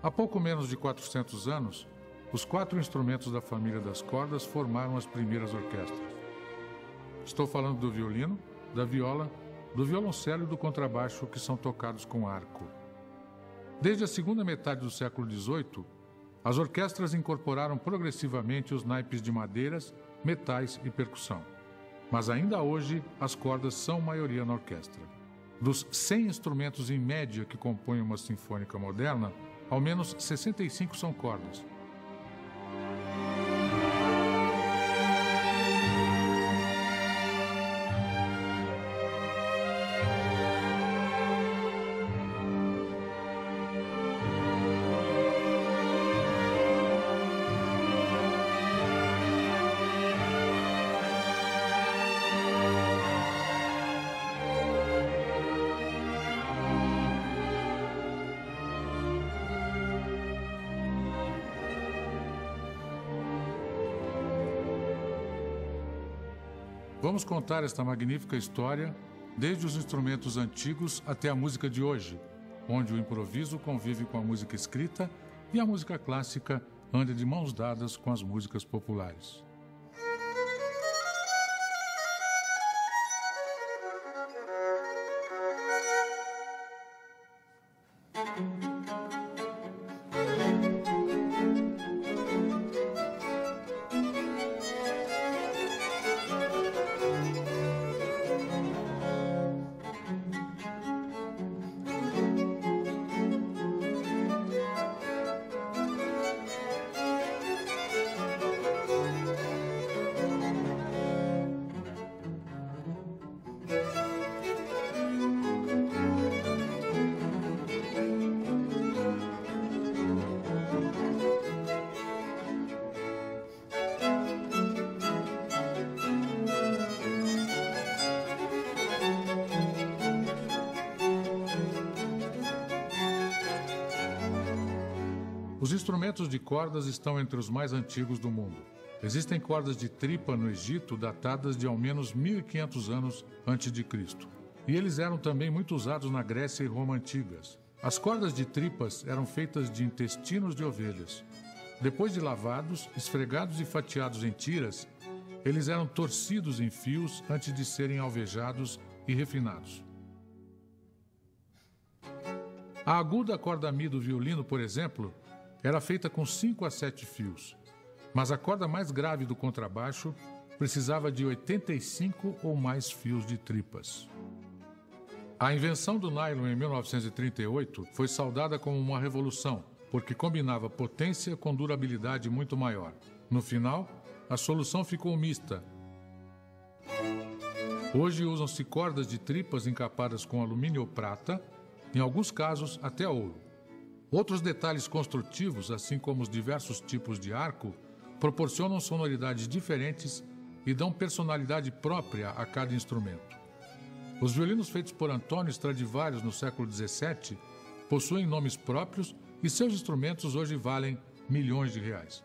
Há pouco menos de 400 anos, os 4 instrumentos da família das cordas formaram as primeiras orquestras. Estou falando do violino, da viola, do violoncelo e do contrabaixo, que são tocados com arco. Desde a segunda metade do século XVIII, as orquestras incorporaram progressivamente os naipes de madeiras, metais e percussão. Mas ainda hoje, as cordas são maioria na orquestra. Dos 100 instrumentos em média que compõem uma sinfônica moderna, ao menos 65 são cordas. Vamos contar esta magnífica história desde os instrumentos antigos até a música de hoje, onde o improviso convive com a música escrita e a música clássica anda de mãos dadas com as músicas populares. Os instrumentos de cordas estão entre os mais antigos do mundo. Existem cordas de tripa no Egito datadas de ao menos 1500 anos antes de Cristo. E eles eram também muito usados na Grécia e Roma antigas. As cordas de tripas eram feitas de intestinos de ovelhas. Depois de lavados, esfregados e fatiados em tiras, eles eram torcidos em fios antes de serem alvejados e refinados. A aguda corda mi do violino, por exemplo, era feita com 5 a 7 fios, mas a corda mais grave do contrabaixo precisava de 85 ou mais fios de tripas. A invenção do nylon em 1938 foi saudada como uma revolução, porque combinava potência com durabilidade muito maior. No final, a solução ficou mista. Hoje usam-se cordas de tripas encapadas com alumínio ou prata, em alguns casos até ouro. Outros detalhes construtivos, assim como os diversos tipos de arco, proporcionam sonoridades diferentes e dão personalidade própria a cada instrumento. Os violinos feitos por Antônio Stradivarius no século XVII possuem nomes próprios e seus instrumentos hoje valem milhões de reais.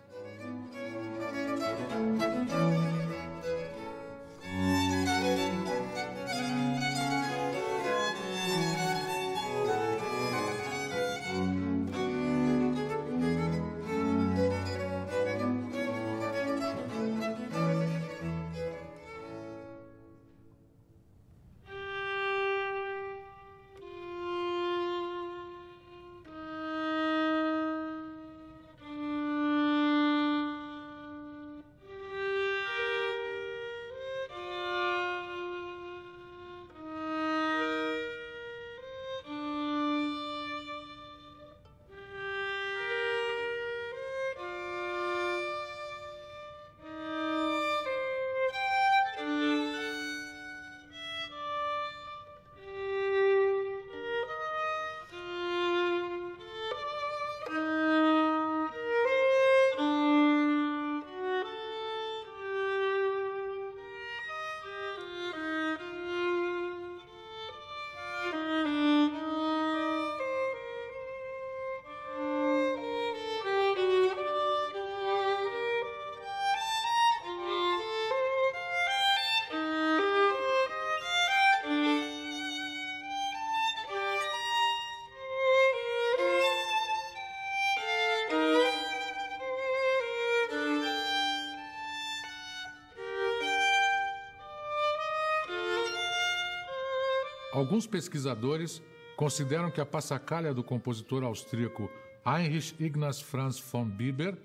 Alguns pesquisadores consideram que a passacaglia do compositor austríaco Heinrich Ignaz Franz von Bieber,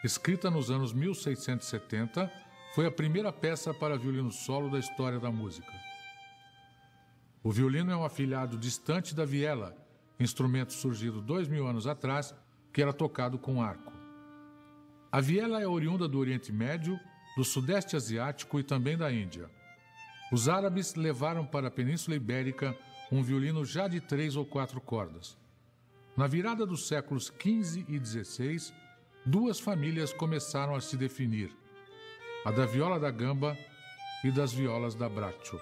escrita nos anos 1670, foi a primeira peça para violino solo da história da música. O violino é um afilhado distante da viela, instrumento surgido 2000 anos atrás, que era tocado com arco. A viela é oriunda do Oriente Médio, do Sudeste Asiático e também da Índia. Os árabes levaram para a Península Ibérica um violino já de 3 ou 4 cordas. Na virada dos séculos XV e XVI, duas famílias começaram a se definir, a da viola da gamba e das violas da braccio.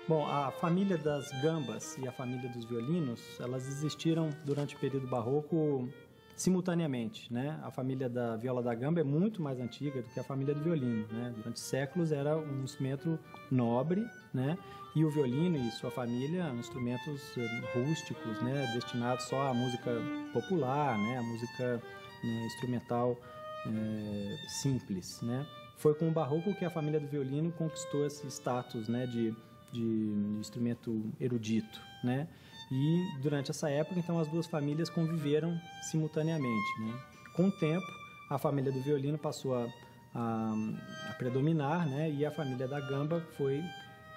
Bom, a família das gambas e a família dos violinos, elas existiram durante o período barroco simultaneamente, né? A família da viola da gamba é muito mais antiga do que a família do violino, né? Durante séculos era um instrumento nobre, né? E o violino e sua família, instrumentos rústicos, né? Destinados só à música popular, né? A música instrumental simples, né? Foi com o barroco que a família do violino conquistou esse status, né? De instrumento erudito, né? E durante essa época, então, as duas famílias conviveram simultaneamente, né? Com o tempo, a família do violino passou a predominar, né? E a família da gamba foi,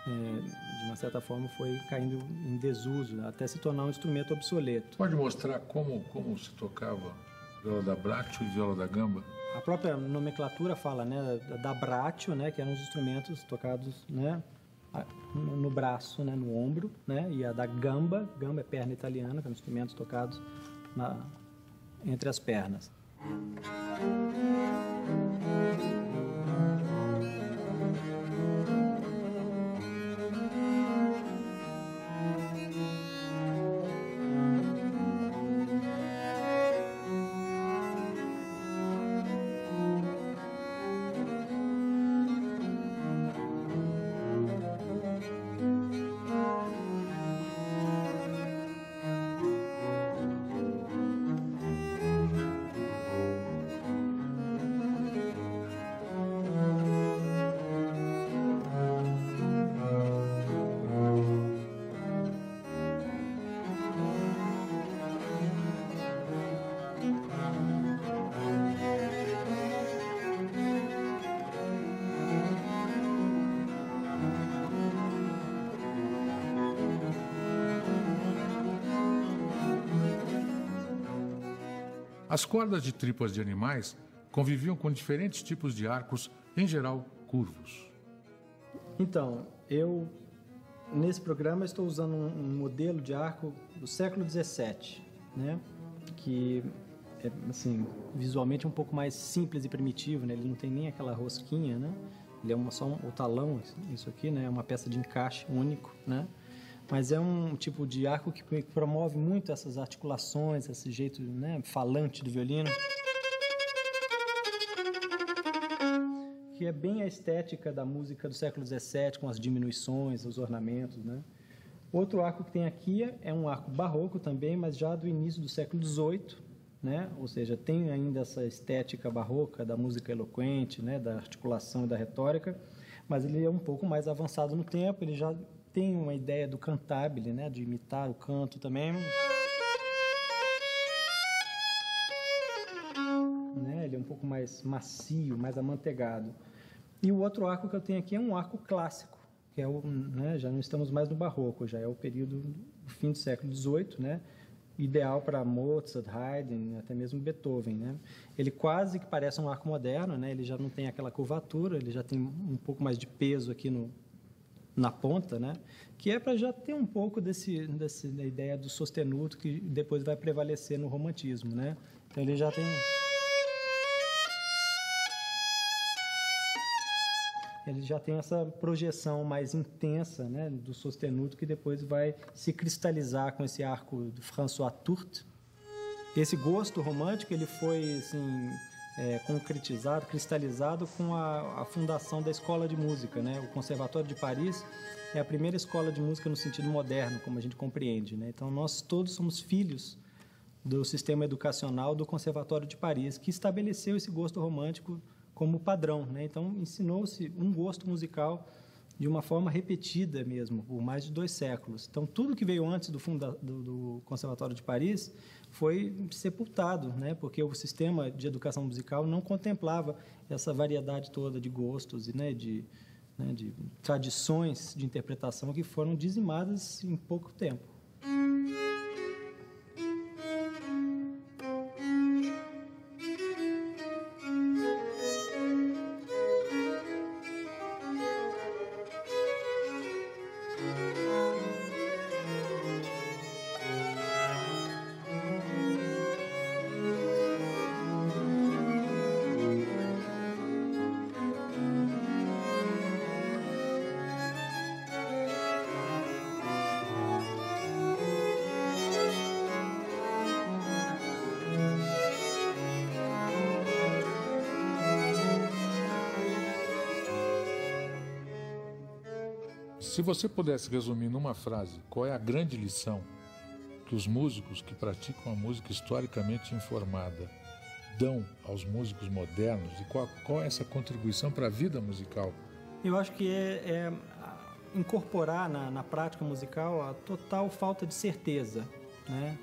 de uma certa forma, foi caindo em desuso, até se tornar um instrumento obsoleto. Pode mostrar como se tocava viola da braccio e viola da gamba? A própria nomenclatura fala, né, da braccio, né, que eram os instrumentos tocados, né, no braço, né, no ombro, né, e a da gamba é perna italiana, que são instrumentos tocados entre as pernas. As cordas de tripas de animais conviviam com diferentes tipos de arcos, em geral curvos. Então, nesse programa, estou usando um modelo de arco do século XVII, né? Que é, assim, visualmente um pouco mais simples e primitivo, né? Ele não tem nem aquela rosquinha, né? Ele é só o talão, isso aqui, né? É uma peça de encaixe único, né? Mas é um tipo de arco que promove muito essas articulações, esse jeito, né, falante do violino, que é bem a estética da música do século XVII, com as diminuições, os ornamentos, né? Outro arco que tem aqui é um arco barroco também, mas já do início do século XVIII, né? Ou seja, tem ainda essa estética barroca da música eloquente, né, da articulação e da retórica, mas ele é um pouco mais avançado no tempo, ele já tem uma ideia do cantabile, né, de imitar o canto também. Né, ele é um pouco mais macio, mais amanteigado. E o outro arco que eu tenho aqui é um arco clássico, que é já não estamos mais no barroco, já é o período do fim do século XVIII, né, ideal para Mozart, Haydn, até mesmo Beethoven, né. Ele quase que parece um arco moderno, né, ele já não tem aquela curvatura, ele já tem um pouco mais de peso aqui na ponta, né? Que é para já ter um pouco da ideia do sostenuto que depois vai prevalecer no romantismo, né? Então ele já tem essa projeção mais intensa, né, do sostenuto que depois vai se cristalizar com esse arco do François Tourte. Esse gosto romântico ele foi assim concretizado, cristalizado com a fundação da Escola de Música, né? O Conservatório de Paris é a primeira escola de música no sentido moderno, como a gente compreende, né? Então, nós todos somos filhos do sistema educacional do Conservatório de Paris, que estabeleceu esse gosto romântico como padrão, né? Então, ensinou-se um gosto musical de uma forma repetida mesmo, por mais de 2 séculos. Então, tudo que veio antes do Conservatório de Paris foi sepultado, né? Porque o sistema de educação musical não contemplava essa variedade toda de gostos e, né, de tradições de interpretação que foram dizimadas em pouco tempo. Se você pudesse resumir numa frase qual é a grande lição que os músicos que praticam a música historicamente informada dão aos músicos modernos e qual é essa contribuição para a vida musical? Eu acho que é incorporar na prática musical a total falta de certeza, né?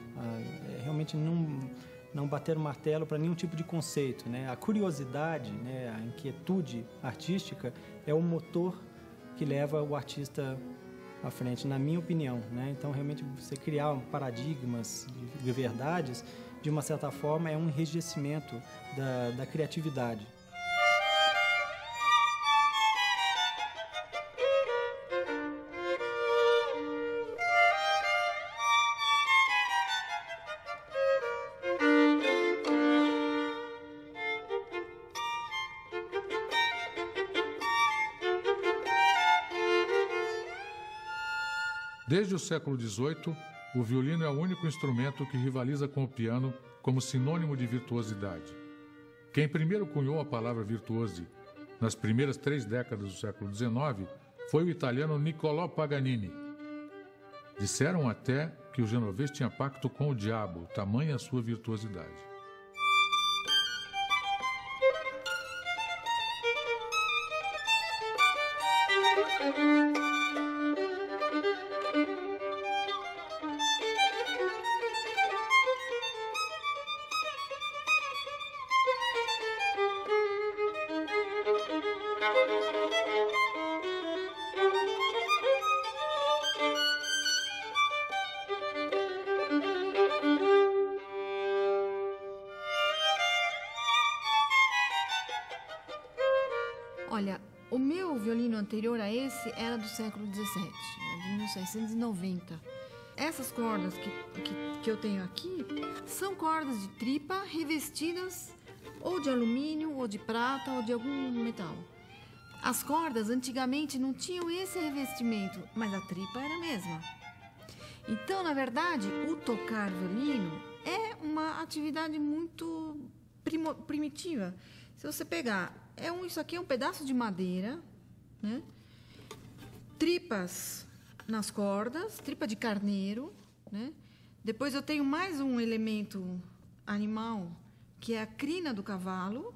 Realmente não bater o martelo para nenhum tipo de conceito, né? A curiosidade, né? A inquietude artística é o motor que leva o artista à frente, na minha opinião, né? Então, realmente, você criar paradigmas de verdades, de uma certa forma, é um enrijecimento da criatividade. Desde o século XVIII, o violino é o único instrumento que rivaliza com o piano como sinônimo de virtuosidade. Quem primeiro cunhou a palavra virtuose nas primeiras 3 décadas do século XIX foi o italiano Niccolò Paganini. Disseram até que o genovês tinha pacto com o diabo, tamanha a sua virtuosidade. Olha, o meu violino anterior a esse era do século XVII, de 1690. Essas cordas que eu tenho aqui são cordas de tripa revestidas ou de alumínio, ou de prata, ou de algum metal. As cordas antigamente não tinham esse revestimento, mas a tripa era a mesma. Então, na verdade, o tocar violino é uma atividade muito primitiva. Se você pegar, isso aqui é um pedaço de madeira, né? Tripas nas cordas, tripa de carneiro, né? Depois eu tenho mais um elemento animal, que é a crina do cavalo,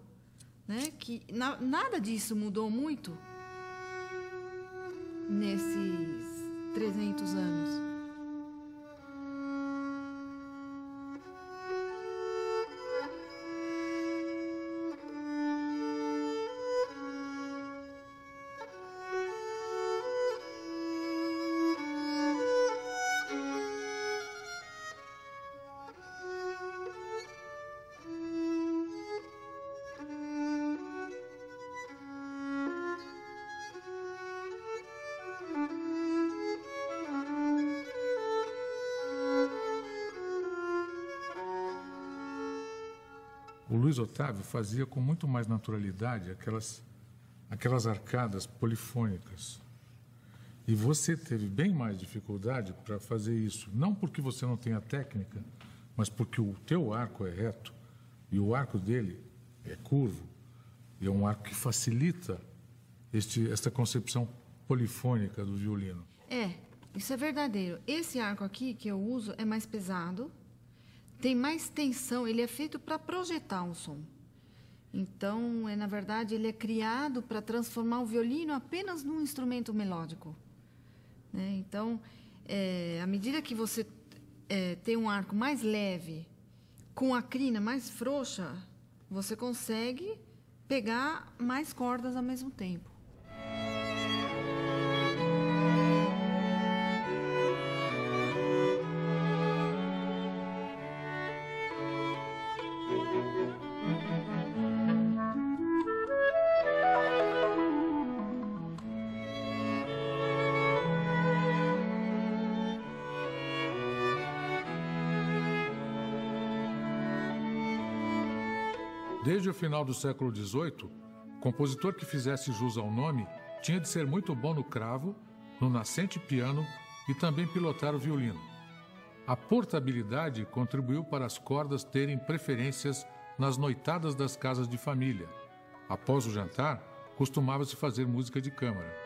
né? Que nada disso mudou muito nesses 300 anos. O Luiz Otávio fazia com muito mais naturalidade aquelas arcadas polifônicas. E você teve bem mais dificuldade para fazer isso, não porque você não tenha técnica, mas porque o teu arco é reto e o arco dele é curvo, e é um arco que facilita esta concepção polifônica do violino. Isso é verdadeiro. Esse arco aqui que eu uso é mais pesado, tem mais tensão, ele é feito para projetar um som. Então, na verdade, ele é criado para transformar o violino apenas num instrumento melódico, né? Então, à medida que você tem um arco mais leve, com a crina mais frouxa, você consegue pegar mais cordas ao mesmo tempo. Desde o final do século XVIII, compositor que fizesse jus ao nome tinha de ser muito bom no cravo, no nascente piano e também pilotar o violino. A portabilidade contribuiu para as cordas terem preferências nas noitadas das casas de família. Após o jantar, costumava-se fazer música de câmara.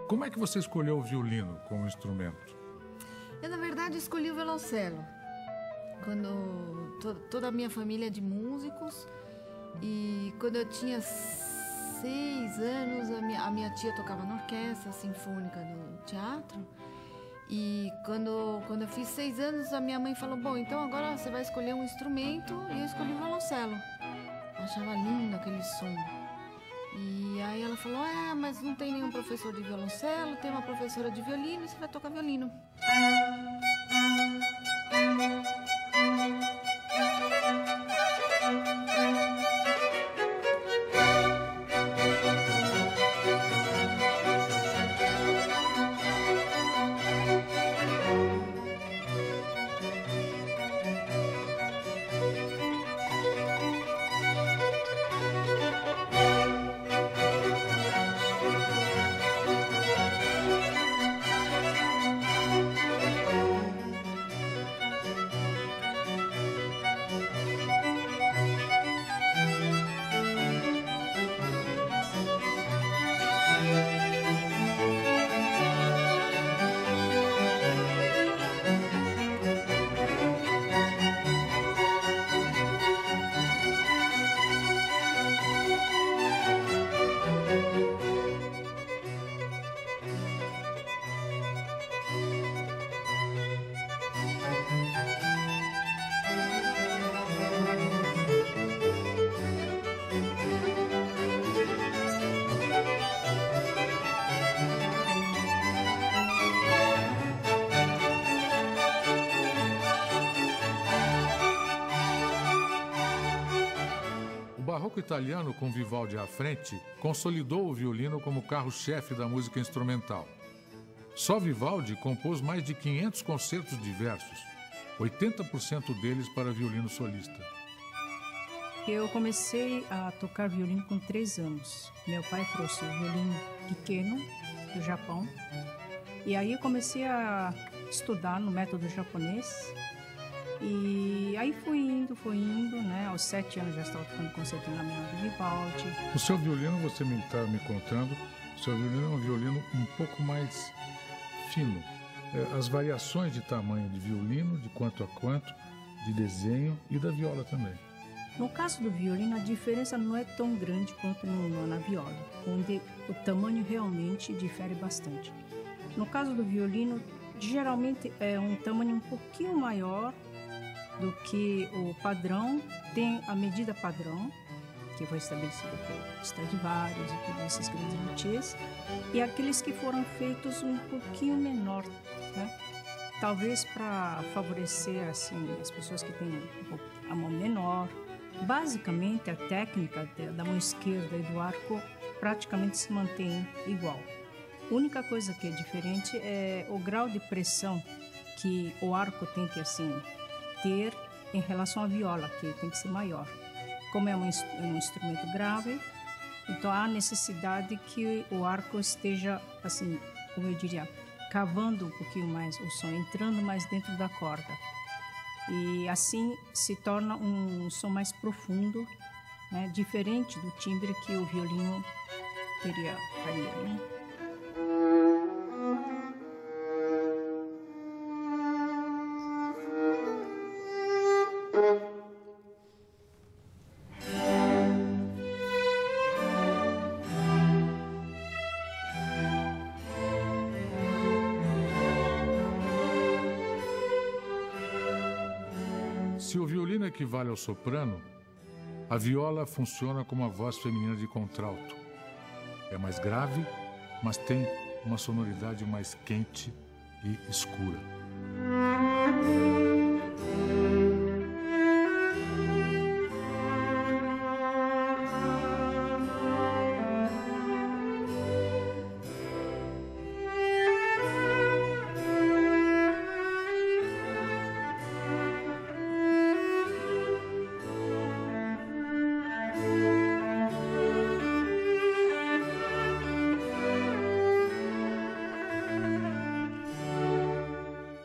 Como é que você escolheu o violino como instrumento? Eu, na verdade, escolhi o violoncelo. Toda a minha família é de músicos, e quando eu tinha 6 anos, a minha tia tocava na orquestra sinfônica do teatro. E quando eu fiz 6 anos, a minha mãe falou: bom, então agora você vai escolher um instrumento, e eu escolhi o violoncelo. Eu achava lindo aquele som. E aí ela falou: mas não tem nenhum professor de violoncelo, tem uma professora de violino, e você vai tocar violino. O barroco italiano, com Vivaldi à frente, consolidou o violino como carro-chefe da música instrumental. Só Vivaldi compôs mais de 500 concertos diversos, 80% deles para violino solista. Eu comecei a tocar violino com 3 anos. Meu pai trouxe o violino pequeno do Japão. E aí eu comecei a estudar no método japonês. E aí fui indo, né? Aos 7 anos já estava tocando concerto na menor de Vivaldi. O seu violino, você está me contando, o seu violino é um violino um pouco mais fino. As variações de tamanho de violino, de quanto a quanto, de desenho e da viola também. No caso do violino, a diferença não é tão grande quanto na viola, onde o tamanho realmente difere bastante. No caso do violino, geralmente é um tamanho um pouquinho maior do que o padrão, tem a medida padrão, que foi estabelecido por Stradivarius e todos esses grandes luthiers, e aqueles que foram feitos um pouquinho menor, né? Talvez para favorecer assim as pessoas que têm a mão menor. Basicamente, a técnica da mão esquerda e do arco praticamente se mantém igual. A única coisa que é diferente é o grau de pressão que o arco tem que assim ter em relação à viola, que tem que ser maior. Como é um instrumento grave, então há necessidade que o arco esteja, assim, como eu diria, cavando um pouquinho mais o som, entrando mais dentro da corda. E assim se torna um som mais profundo, né, diferente do timbre que o violino faria, né? Se o violino equivale ao soprano, a viola funciona como a voz feminina de contralto. É mais grave, mas tem uma sonoridade mais quente e escura.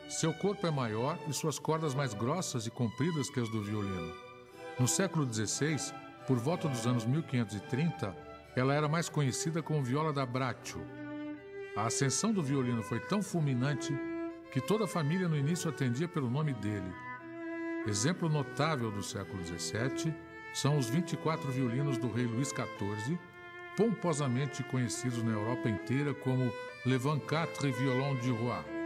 Seu corpo é maior e suas cordas mais grossas e compridas que as do violino. No século XVI, por volta dos anos 1530, ela era mais conhecida como viola da Braccio. A ascensão do violino foi tão fulminante que toda a família no início atendia pelo nome dele. Exemplo notável do século XVII são os 24 violinos do rei Luís XIV, pomposamente conhecidos na Europa inteira como Les 24 Violons du Roi.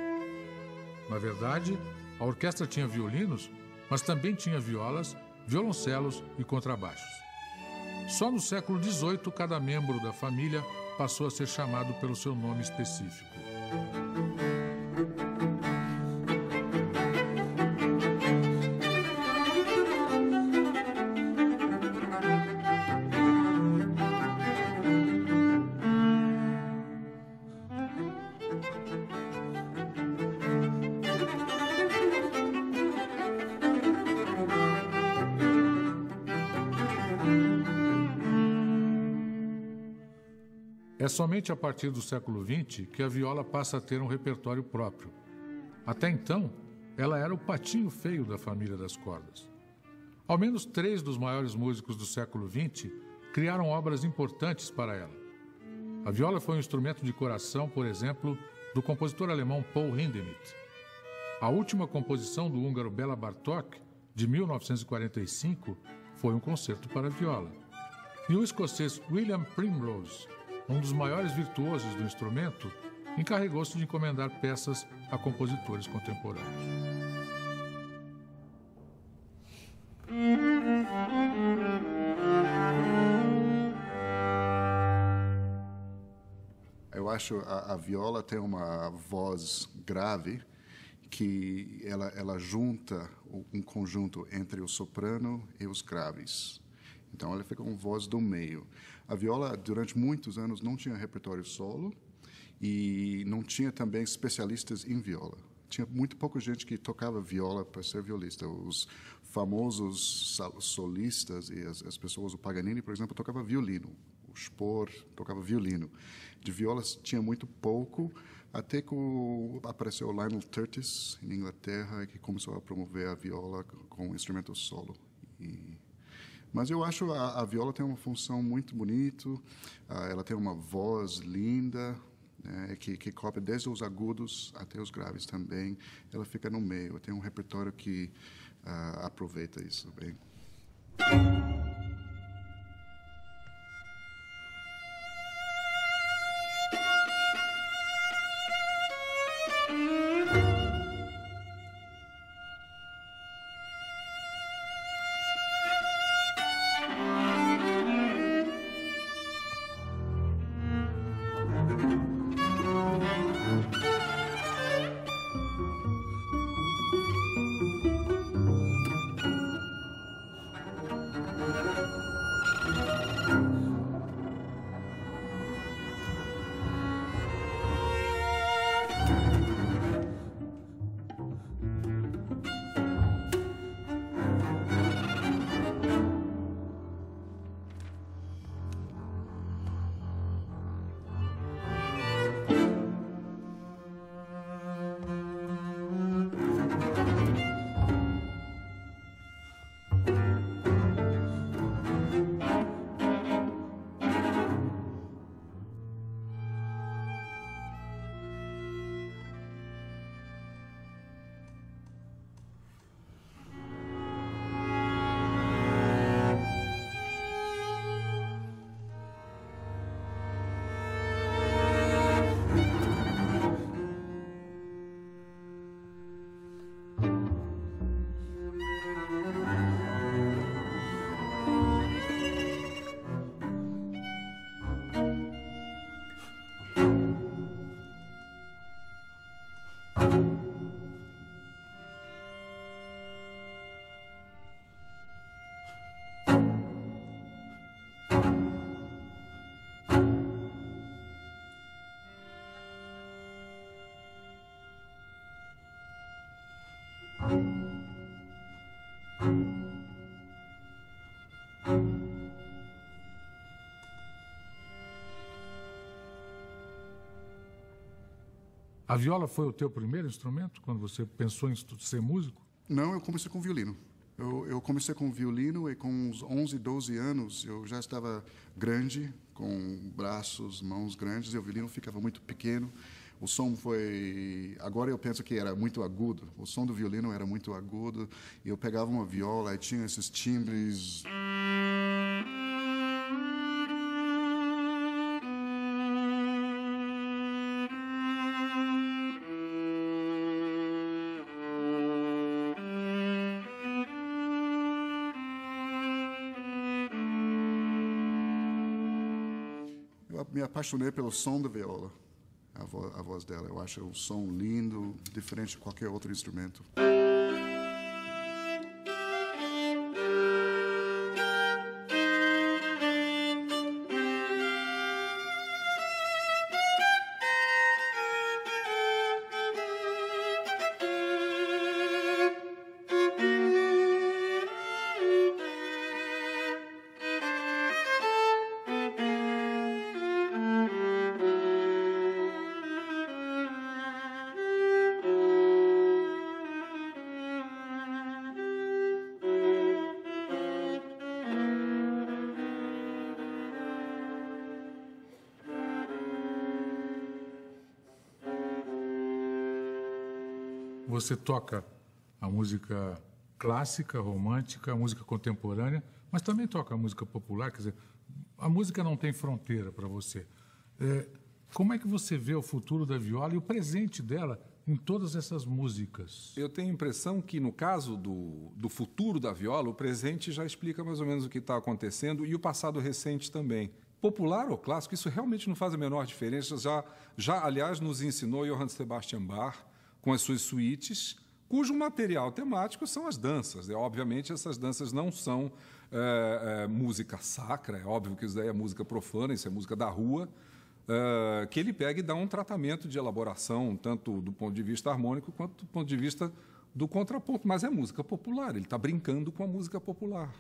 Na verdade, a orquestra tinha violinos, mas também tinha violas, violoncelos e contrabaixos. Só no século XVIII, cada membro da família passou a ser chamado pelo seu nome específico. É somente a partir do século XX que a viola passa a ter um repertório próprio. Até então, ela era o patinho feio da família das cordas. Ao menos 3 dos maiores músicos do século XX criaram obras importantes para ela. A viola foi um instrumento de coração, por exemplo, do compositor alemão Paul Hindemith. A última composição do húngaro Béla Bartók, de 1945, foi um concerto para viola. E o escocês William Primrose, um dos maiores virtuosos do instrumento, encarregou-se de encomendar peças a compositores contemporâneos. Eu acho a viola tem uma voz grave que ela junta um conjunto entre o soprano e os graves. Então, ela fica com voz do meio. A viola, durante muitos anos, não tinha repertório solo e não tinha também especialistas em viola. Tinha muito pouca gente que tocava viola para ser violista. Os famosos solistas e as pessoas, o Paganini, por exemplo, tocava violino. O Spohr tocava violino. De violas tinha muito pouco, até que apareceu o Lionel Curtis, em Inglaterra, que começou a promover a viola com instrumento solo. Mas eu acho a viola tem uma função muito bonita, ela tem uma voz linda, né, que cobre desde os agudos até os graves também. Ela fica no meio, tem um repertório que aproveita isso bem. A viola foi o teu primeiro instrumento quando você pensou em ser músico? Não, eu comecei com violino. Eu comecei com violino e com uns 11, 12 anos eu já estava grande, com braços, mãos grandes, e o violino ficava muito pequeno. O som foi... Agora eu penso que era muito agudo. O som do violino era muito agudo. E eu pegava uma viola e tinha esses timbres... Eu me apaixonei pelo som da viola, a voz dela. Eu acho o som lindo, diferente de qualquer outro instrumento. Você toca a música clássica, romântica, a música contemporânea, mas também toca a música popular, quer dizer, a música não tem fronteira para você. Como é que você vê o futuro da viola e o presente dela em todas essas músicas? Eu tenho a impressão que, no caso do futuro da viola, o presente já explica mais ou menos o que está acontecendo e o passado recente também. Popular ou clássico, isso realmente não faz a menor diferença. Aliás, nos ensinou Johann Sebastian Bach, com as suas suítes, cujo material temático são as danças. Obviamente, essas danças não são música sacra, é óbvio que isso daí é música profana, isso é música da rua, que ele pega e dá um tratamento de elaboração, tanto do ponto de vista harmônico quanto do ponto de vista do contraponto. Mas é música popular, ele está brincando com a música popular.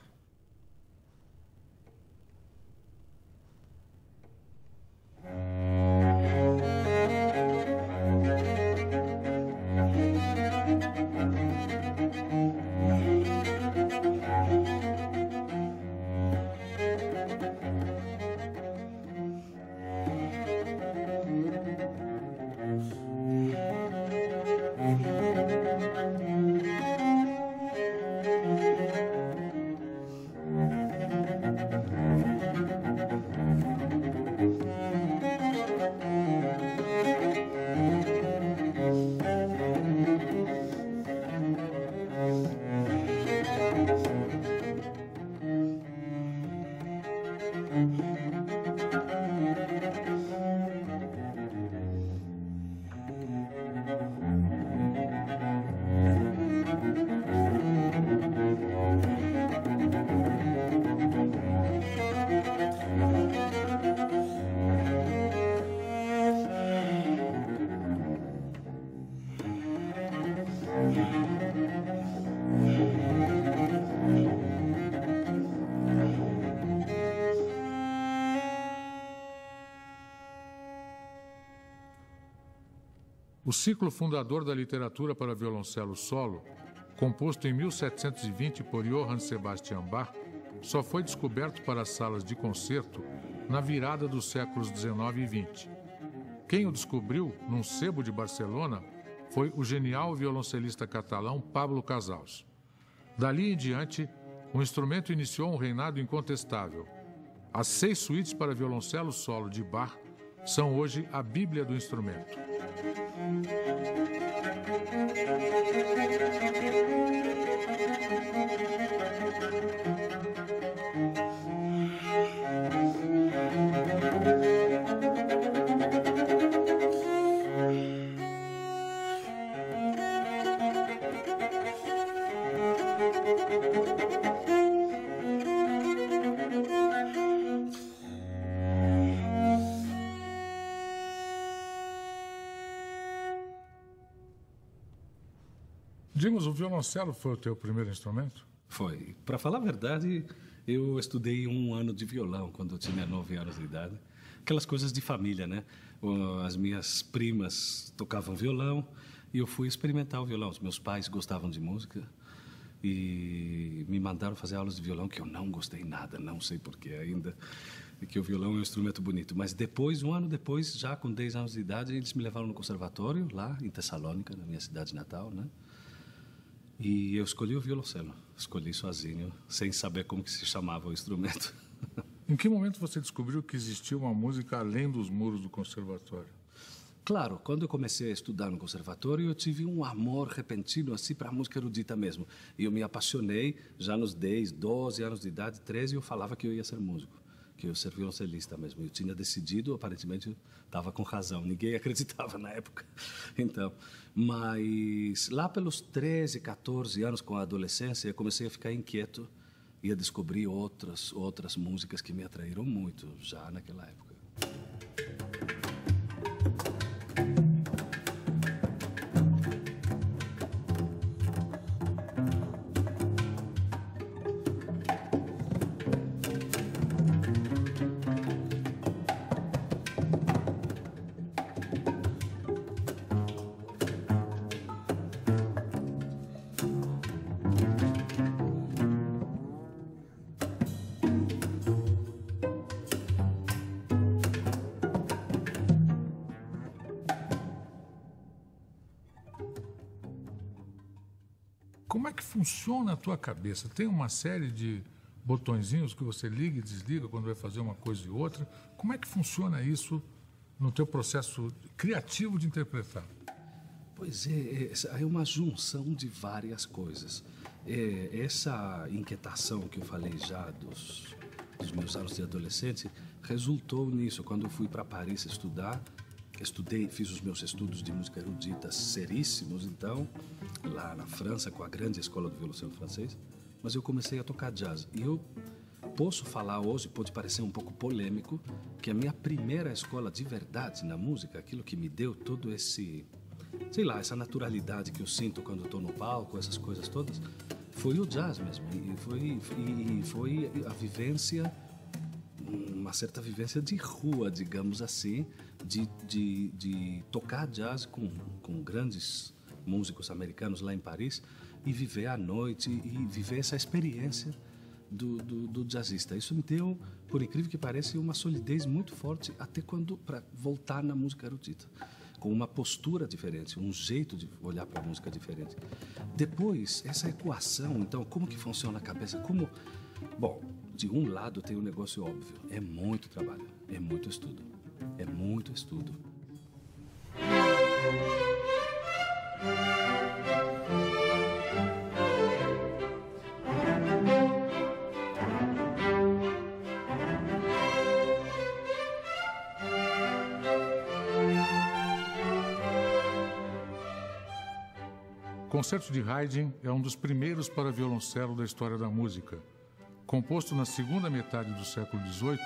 O ciclo fundador da literatura para violoncelo solo, composto em 1720 por Johann Sebastian Bach, só foi descoberto para as salas de concerto na virada dos séculos XIX e XX. Quem o descobriu, num sebo de Barcelona, foi o genial violoncelista catalão Pablo Casals. Dali em diante, o instrumento iniciou um reinado incontestável. As 6 suítes para violoncelo solo de Bach são hoje a bíblia do instrumento. Digamos, o violoncelo foi o teu primeiro instrumento? Foi. Para falar a verdade, eu estudei 1 ano de violão quando eu tinha 9 anos de idade. Aquelas coisas de família, né? As minhas primas tocavam violão e eu fui experimentar o violão. Os meus pais gostavam de música e me mandaram fazer aulas de violão que eu não gostei nada, não sei porquê ainda, que o violão é um instrumento bonito. Mas depois, 1 ano depois, já com 10 anos de idade, eles me levaram no conservatório, lá em Tessalônica, na minha cidade natal, né? E eu escolhi o violoncelo, escolhi sozinho, sem saber como que se chamava o instrumento. Em que momento você descobriu que existia uma música além dos muros do conservatório? Claro, quando eu comecei a estudar no conservatório, eu tive um amor repentino assim para a música erudita mesmo. E eu me apaixonei já nos 10, 12 anos de idade, 13, eu falava que eu ia ser músico, que eu ia ser violoncelista mesmo. Eu tinha decidido, aparentemente eu estava com razão, ninguém acreditava na época. Então, mas lá pelos 13, 14 anos, com a adolescência, eu comecei a ficar inquieto e a descobrir outras músicas que me atraíram muito já naquela época. Como é que funciona a tua cabeça? Tem uma série de botõezinhos que você liga e desliga quando vai fazer uma coisa e outra. Como é que funciona isso no teu processo criativo de interpretar? Pois é uma junção de várias coisas. Essa inquietação que eu falei já dos meus anos de adolescente resultou nisso. Quando eu fui para Paris estudar, fiz os meus estudos de música erudita seríssimos, então, lá na França, com a grande escola do violoncelo francês, mas eu comecei a tocar jazz. E eu posso falar hoje, pode parecer um pouco polêmico, que a minha primeira escola de verdade na música, aquilo que me deu todo esse, sei lá, essa naturalidade que eu sinto quando estou no palco, essas coisas todas, foi o jazz mesmo. E foi a vivência, uma certa vivência de rua, digamos assim, de tocar jazz com grandes músicos americanos lá em Paris e viver à noite e viver essa experiência do jazzista. Isso me deu, por incrível que pareça, uma solidez muito forte até para voltar na música erudita, com uma postura diferente, um jeito de olhar para a música diferente. Depois, essa equação, então, como que funciona a cabeça? Bom, de um lado tem um negócio óbvio, é muito trabalho, é muito estudo. É muito estudo. O Concerto de Haydn é um dos primeiros para violoncelo da história da música. Composto na segunda metade do século XVIII,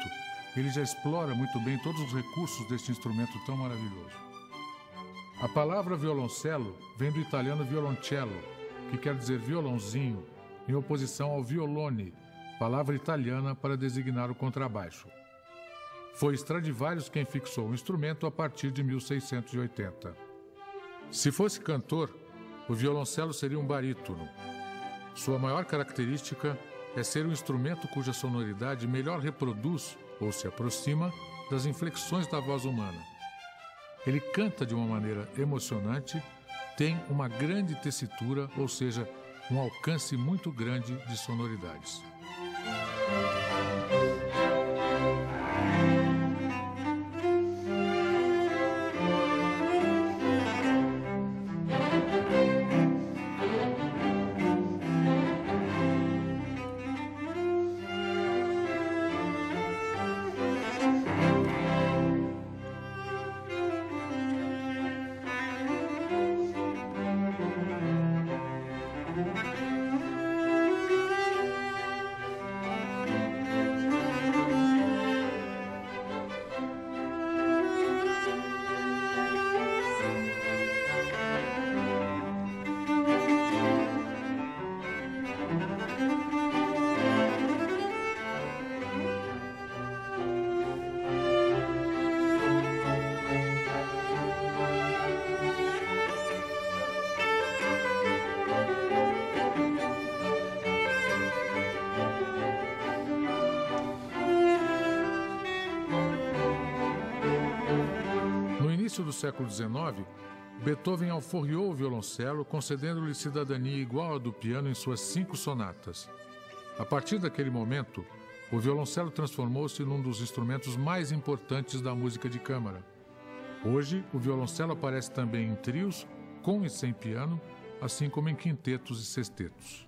ele já explora muito bem todos os recursos deste instrumento tão maravilhoso. A palavra violoncelo vem do italiano violoncello, que quer dizer violãozinho, em oposição ao violone, palavra italiana para designar o contrabaixo. Foi Stradivarius quem fixou o instrumento a partir de 1680. Se fosse cantor, o violoncelo seria um barítono. Sua maior característica é ser um instrumento cuja sonoridade melhor reproduz ou se aproxima das inflexões da voz humana. Ele canta de uma maneira emocionante, tem uma grande tessitura, ou seja, um alcance muito grande de sonoridades. início do século XIX, Beethoven alforriou o violoncelo, concedendo-lhe cidadania igual à do piano em suas 5 sonatas. A partir daquele momento, o violoncelo transformou-se num dos instrumentos mais importantes da música de câmara. Hoje, o violoncelo aparece também em trios, com e sem piano, assim como em quintetos e sextetos.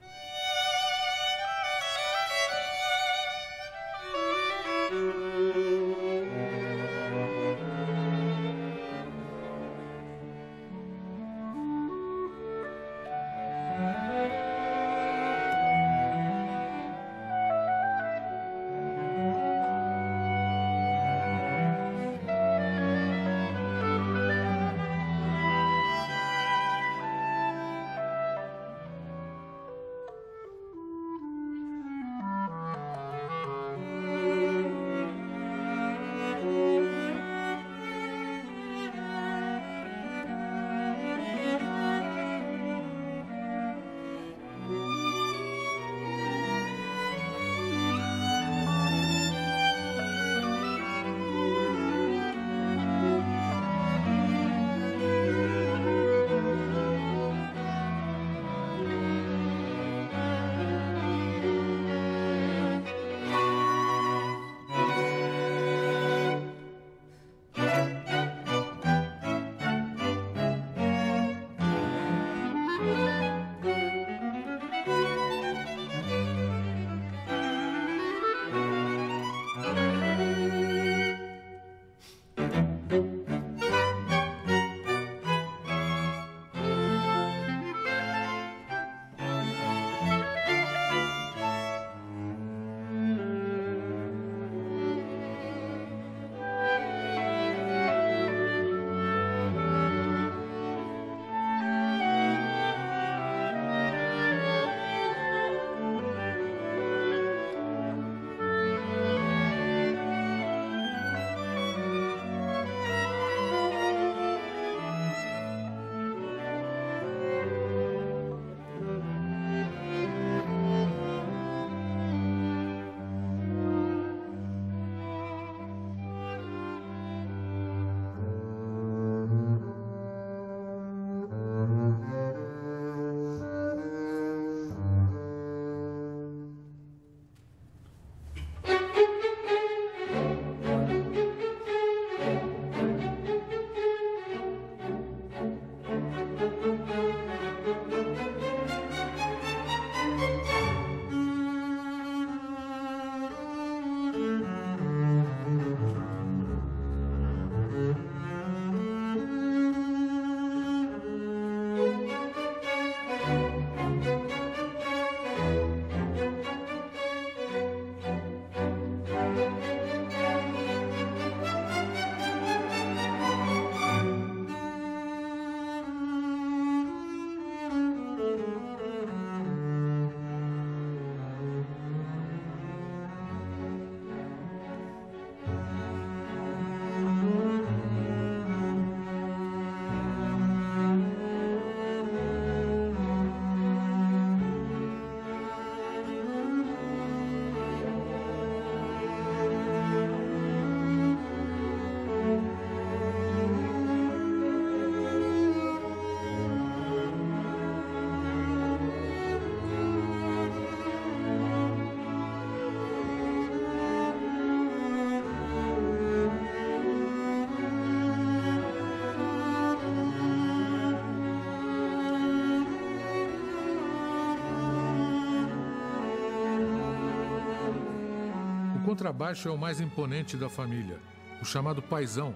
O contrabaixo é o mais imponente da família, o chamado paizão,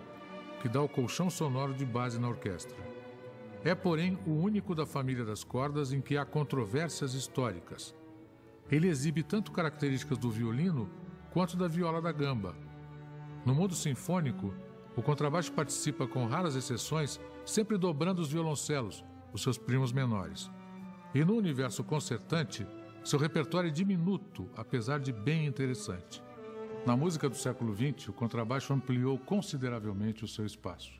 que dá o colchão sonoro de base na orquestra. É, porém, o único da família das cordas em que há controvérsias históricas. Ele exibe tanto características do violino quanto da viola da gamba. No mundo sinfônico, o contrabaixo participa, com raras exceções, sempre dobrando os violoncelos, os seus primos menores. E no universo concertante, seu repertório é diminuto, apesar de bem interessante. Na música do século XX, o contrabaixo ampliou consideravelmente o seu espaço.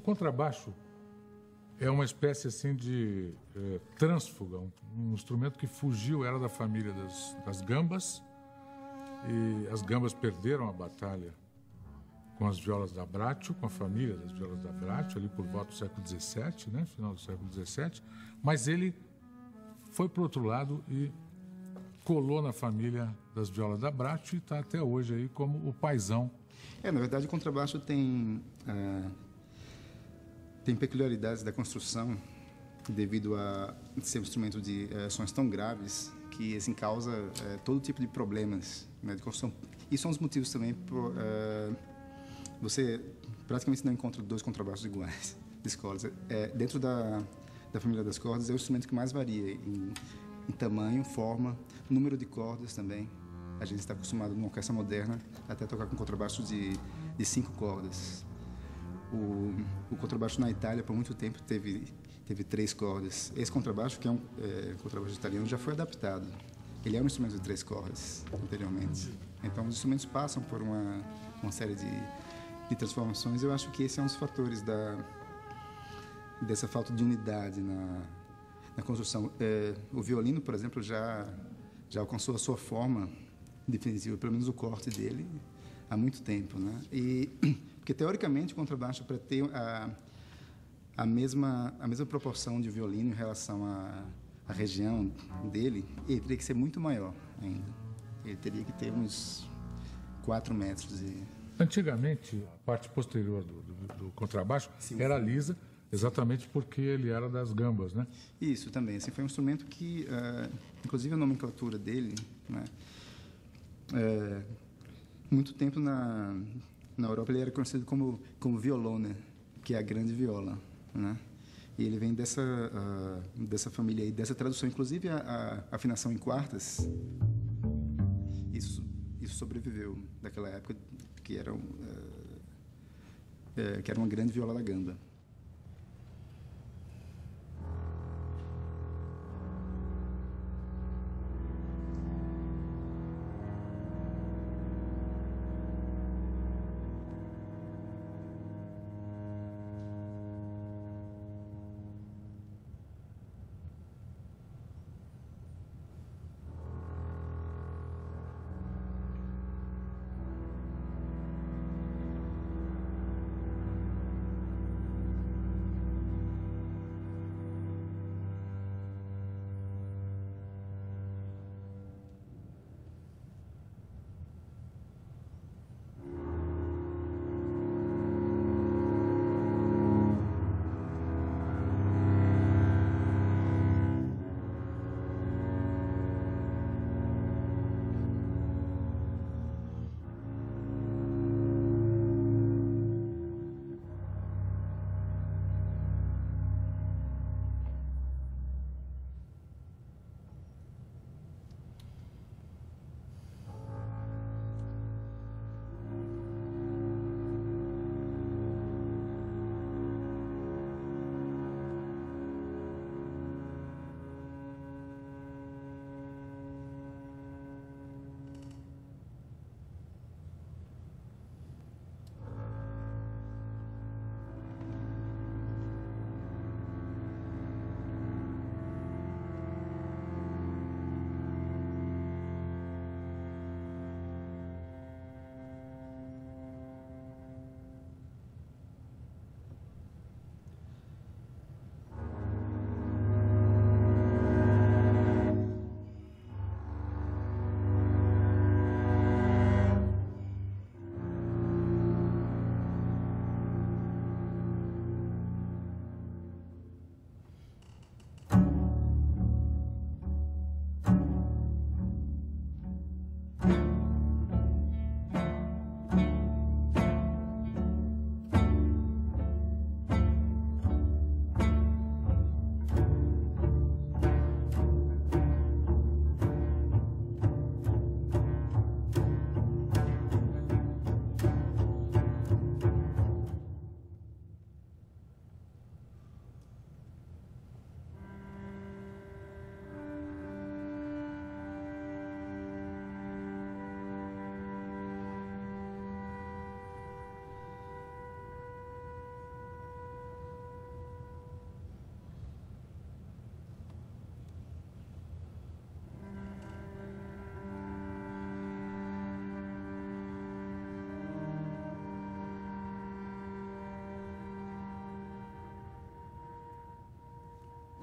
contrabaixo é uma espécie assim de trânsfuga, um instrumento que fugiu, era da família das gambas, e as gambas perderam a batalha com as violas da Braccio, com a família das violas da Braccio, ali por volta do século XVII, né, final do século XVII, mas ele foi para o outro lado e colou na família das violas da Braccio e está até hoje aí como o paizão. Na verdade, o contrabaixo tem peculiaridades da construção devido a ser um instrumento de sons tão graves que assim causa todo tipo de problemas, né, de construção. E são os motivos também por você praticamente não encontra dois contrabaixos iguais de cordas. Dentro da família das cordas é o instrumento que mais varia em tamanho, forma, número de cordas também. A gente está acostumado numa orquestra moderna até tocar com contrabaixo de 5 cordas. O contrabaixo na Itália, por muito tempo, teve 3 cordas. Esse contrabaixo, que é um contrabaixo italiano, já foi adaptado. Ele é um instrumento de 3 cordas, anteriormente. Então, os instrumentos passam por uma série de transformações. Eu acho que esse é um dos fatores dessa falta de unidade na construção. O violino, por exemplo, já alcançou a sua forma definitiva, pelo menos o corte dele, há muito tempo, né? Porque, teoricamente, o contrabaixo, para ter a mesma proporção de violino em relação à região dele, ele teria que ser muito maior ainda. Ele teria que ter uns 4 metros. Antigamente, a parte posterior do contrabaixo era lisa, exatamente porque ele era das gambas, né? Isso também. Assim, foi um instrumento que, inclusive a nomenclatura dele, né, muito tempo na Europa ele era conhecido como violone, que é a grande viola, né? E ele vem dessa família aí, dessa tradução. Inclusive a afinação em quartas, isso sobreviveu daquela época que era uma grande viola da gamba.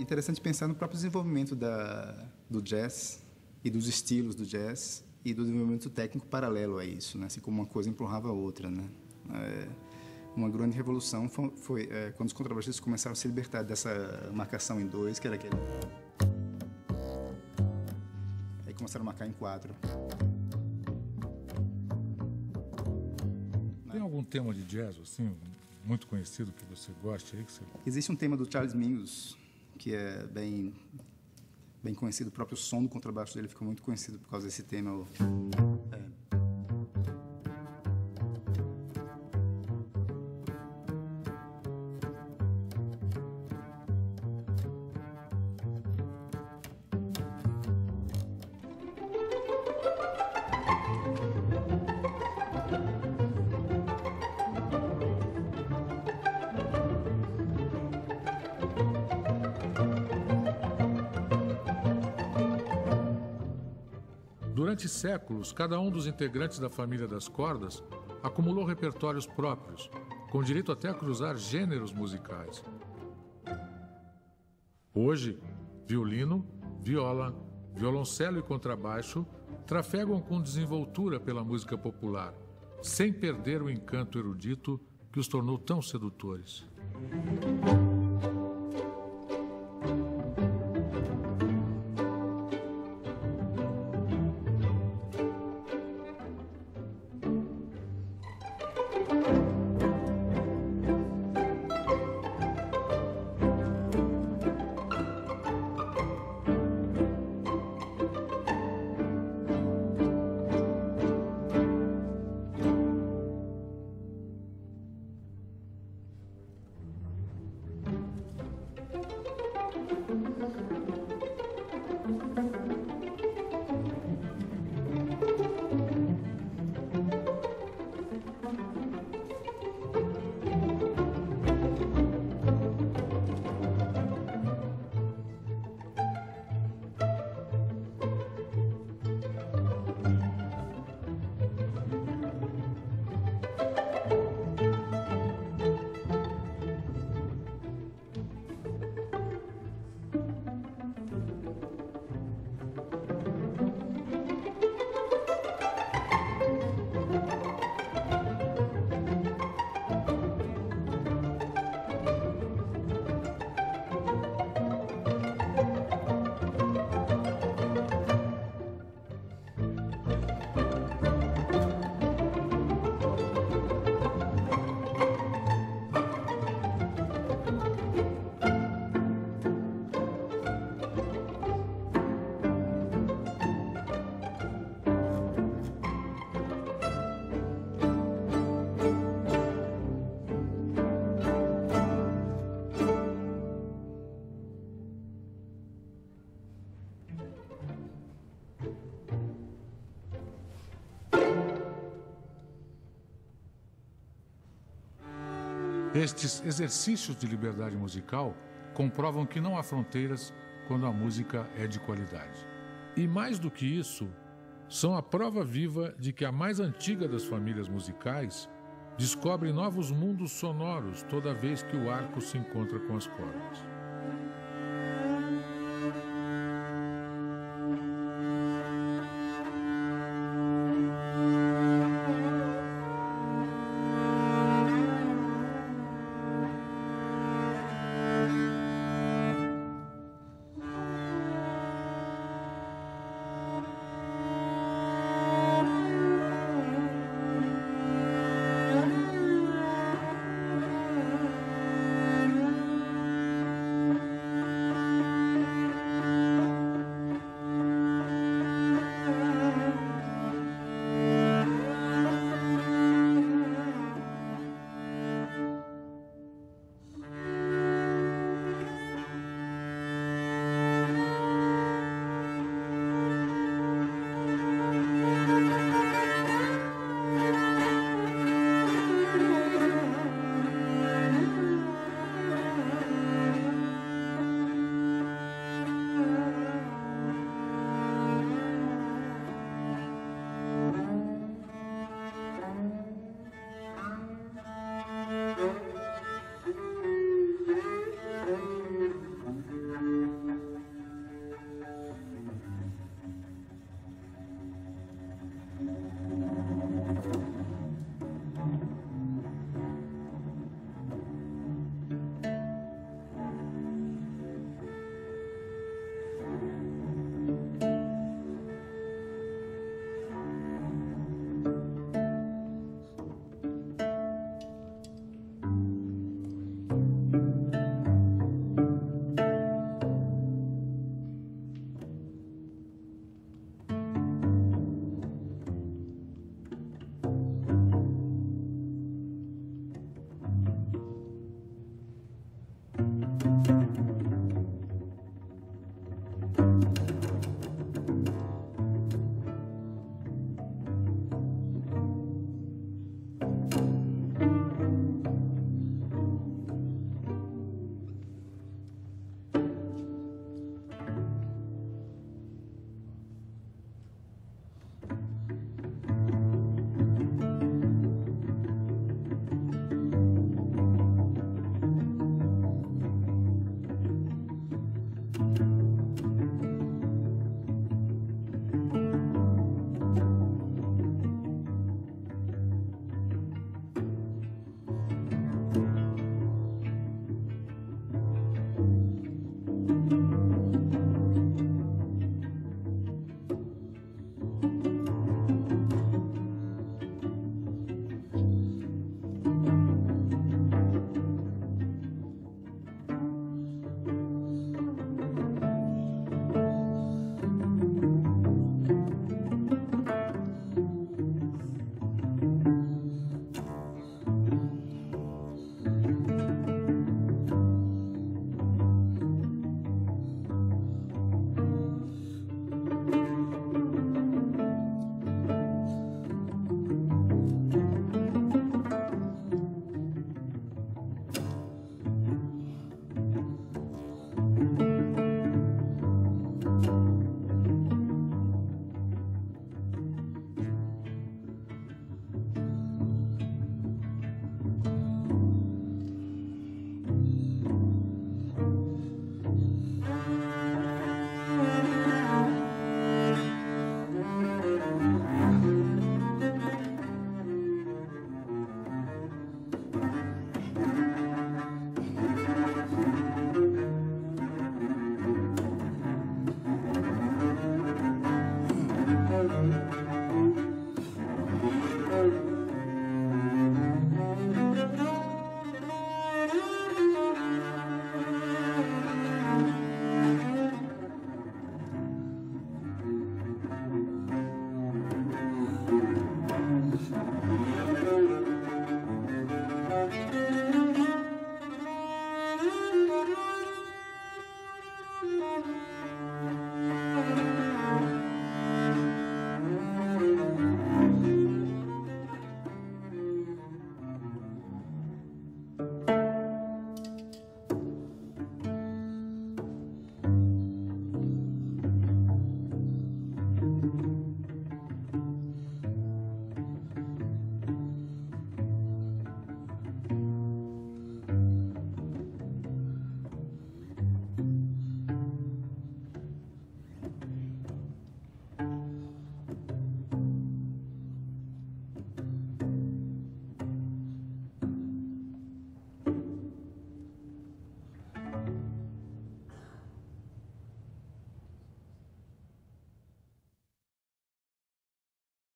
Interessante pensar no próprio desenvolvimento do jazz e dos estilos do jazz e do desenvolvimento técnico paralelo a isso, né? Assim como uma coisa empurrava a outra, né? Uma grande revolução foi quando os contrabaixistas começaram a se libertar dessa marcação em 2, que era aquele... Aí começaram a marcar em 4. Tem algum tema de jazz, assim, muito conhecido que você goste aí? Existe um tema do Charles Mingus, que é bem conhecido. O próprio som do contrabaixo dele ficou muito conhecido por causa desse tema. Durante séculos, cada um dos integrantes da família das cordas acumulou repertórios próprios, com direito até a cruzar gêneros musicais. Hoje, violino, viola, violoncelo e contrabaixo trafegam com desenvoltura pela música popular, sem perder o encanto erudito que os tornou tão sedutores. Estes exercícios de liberdade musical comprovam que não há fronteiras quando a música é de qualidade. E mais do que isso, são a prova viva de que a mais antiga das famílias musicais descobre novos mundos sonoros toda vez que o arco se encontra com as cordas.